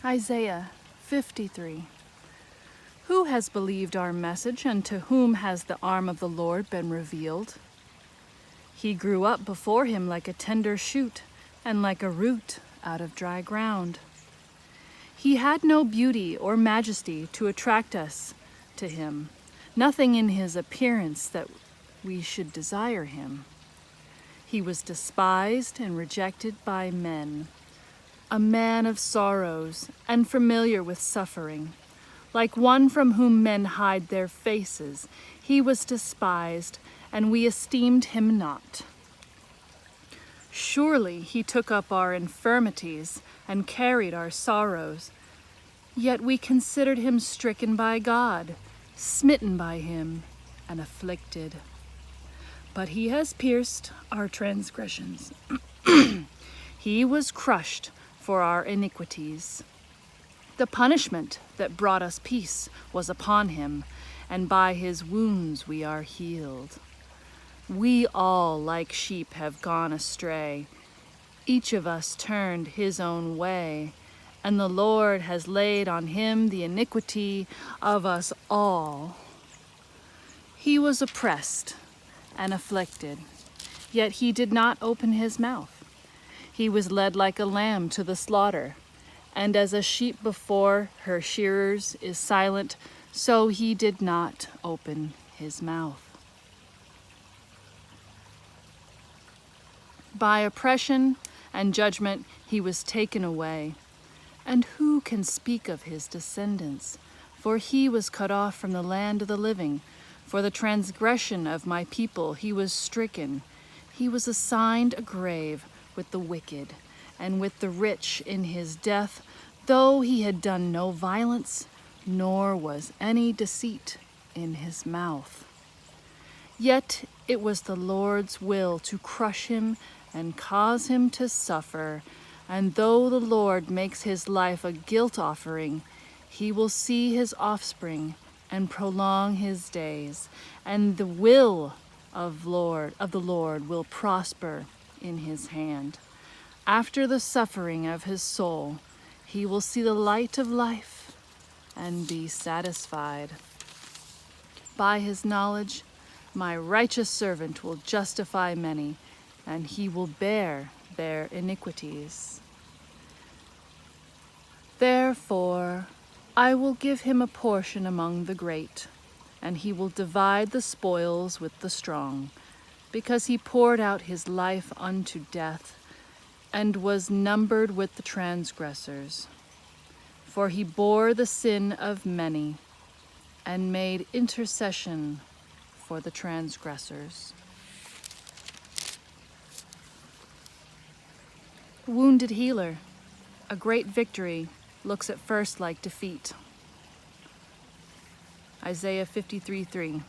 Isaiah 53. Who has believed our message, and to whom has the arm of the Lord been revealed? He grew up before him like a tender shoot, and like a root out of dry ground. He had no beauty or majesty to attract us to him, nothing in his appearance that we should desire him. He was despised and rejected by men, a man of sorrows and familiar with suffering. Like one from whom men hide their faces, he was despised, and we esteemed him not. Surely he took up our infirmities and carried our sorrows. Yet we considered him stricken by God, smitten by him, and afflicted. But he has pierced our transgressions. He was crushed for our iniquities. The punishment that brought us peace was upon him, and by his wounds we are healed. We all, like sheep, have gone astray. Each of us turned his own way, and the Lord has laid on him the iniquity of us all. He was oppressed and afflicted, yet he did not open his mouth. He was led like a lamb to the slaughter, and as a sheep before her shearers is silent, so he did not open his mouth. By oppression and judgment he was taken away. And who can speak of his descendants? For he was cut off from the land of the living. For the transgression of my people he was stricken. He was assigned a grave with the wicked, and with the rich in his death, though he had done no violence, nor was any deceit in his mouth. Yet it was the Lord's will to crush him and cause him to suffer. And though the Lord makes his life a guilt offering, he will see his offspring and prolong his days, and the will of the Lord will prosper in his hand. After the suffering of his soul, he will see the light of life and be satisfied. By his knowledge, my righteous servant will justify many, and he will bear their iniquities. Therefore, I will give him a portion among the great, and he will divide the spoils with the strong, because he poured out his life unto death, and was numbered with the transgressors. For he bore the sin of many, and made intercession for the transgressors. Wounded healer, a great victory looks at first like defeat. Isaiah 53:3.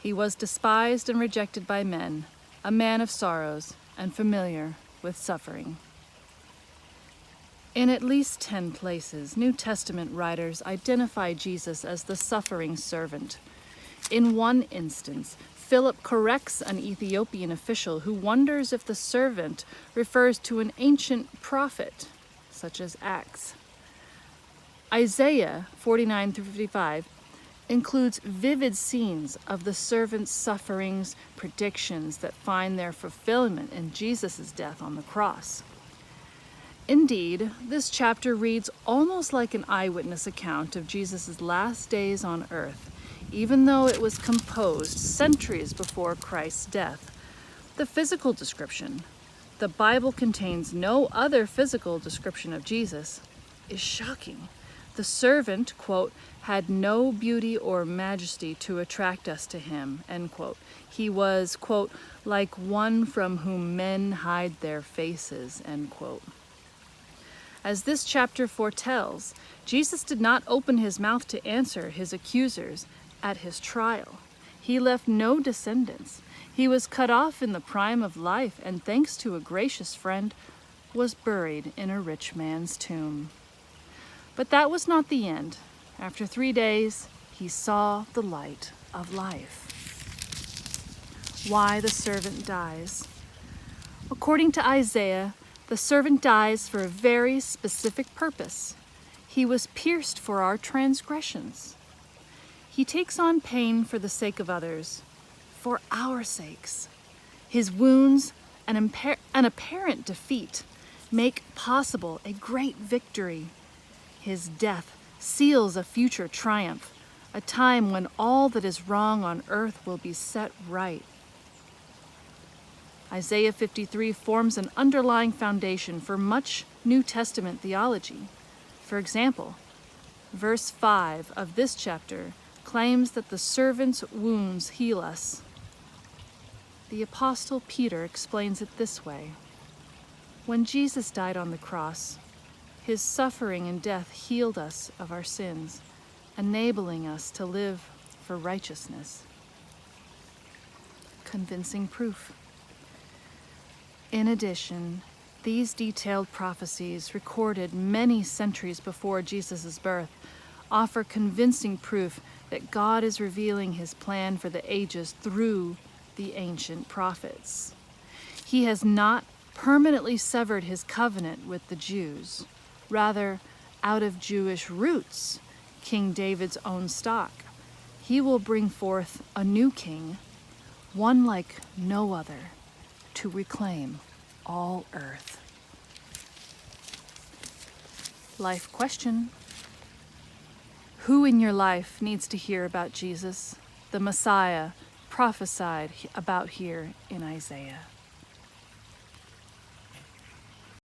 He was despised and rejected by men, a man of sorrows and familiar with suffering. In at least 10 places, New Testament writers identify Jesus as the suffering servant. In one instance, Philip corrects an Ethiopian official who wonders if the servant refers to an ancient prophet, such as Acts. Isaiah 49-55 includes vivid scenes of the servant's sufferings, predictions that find their fulfillment in Jesus' death on the cross. Indeed, this chapter reads almost like an eyewitness account of Jesus' last days on earth, even though it was composed centuries before Christ's death. The physical description, the Bible contains no other physical description of Jesus, is shocking. The servant, quote, had no beauty or majesty to attract us to him, end quote. He was, quote, like one from whom men hide their faces, end quote. As this chapter foretells, Jesus did not open his mouth to answer his accusers at his trial. He left no descendants. He was cut off in the prime of life, and thanks to a gracious friend, was buried in a rich man's tomb. But that was not the end. After 3 days, he saw the light of life. Why the servant dies. According to Isaiah, the servant dies for a very specific purpose. He was pierced for our transgressions. He takes on pain for the sake of others, for our sakes. His wounds and an apparent defeat make possible a great victory. His death seals a future triumph, a time when all that is wrong on earth will be set right. Isaiah 53 forms an underlying foundation for much New Testament theology. For example, verse 5 of this chapter claims that the servant's wounds heal us. The Apostle Peter explains it this way: when Jesus died on the cross, his suffering and death healed us of our sins, enabling us to live for righteousness. Convincing proof. In addition, these detailed prophecies, recorded many centuries before Jesus' birth, offer convincing proof that God is revealing his plan for the ages through the ancient prophets. He has not permanently severed his covenant with the Jews. Rather, out of Jewish roots, King David's own stock, he will bring forth a new king, one like no other, to reclaim all earth. Life question. Who in your life needs to hear about Jesus, the Messiah, prophesied about here in Isaiah?